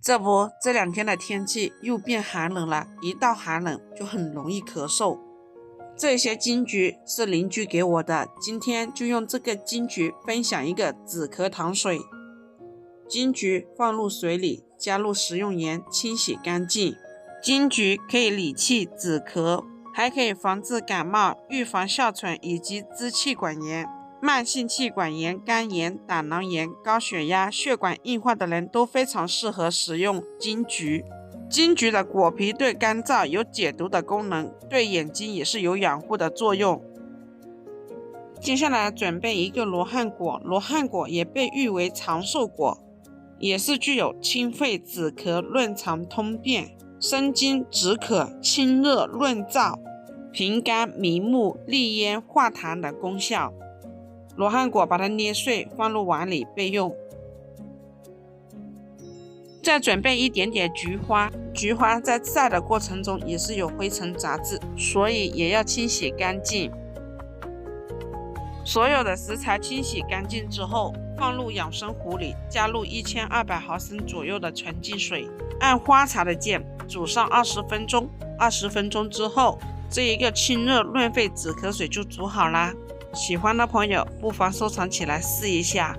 这不，这2天的天气又变寒冷了，一到寒冷就很容易咳嗽。这些金桔是邻居给我的，今天就用这个金桔分享一个止咳糖水。金桔放入水里，加入食用盐，清洗干净。金桔可以理气止咳，还可以防治感冒，预防哮喘以及支气管炎。慢性气管炎、肝炎、胆囊炎、高血压、血管硬化的人都非常适合食用金桔。金桔的果皮对肝脏有解毒的功能，对眼睛也是有养护的作用。接下来准备一个罗汉果，罗汉果也被誉为长寿果，也是具有清肺止咳、润肠通便、生津止渴、清热润燥、平肝明目、利咽化痰等功效。罗汉果把它捏碎，放入碗里备用。再准备一点点菊花，菊花在晒的过程中也是有灰尘杂质，所以也要清洗干净。所有的食材清洗干净之后，放入养生壶里，加入1200毫升左右的纯净水，按花茶的键煮上20分钟。20分钟之后，这一个清热润肺止咳水就煮好啦。喜欢的朋友不妨收藏起来试一下。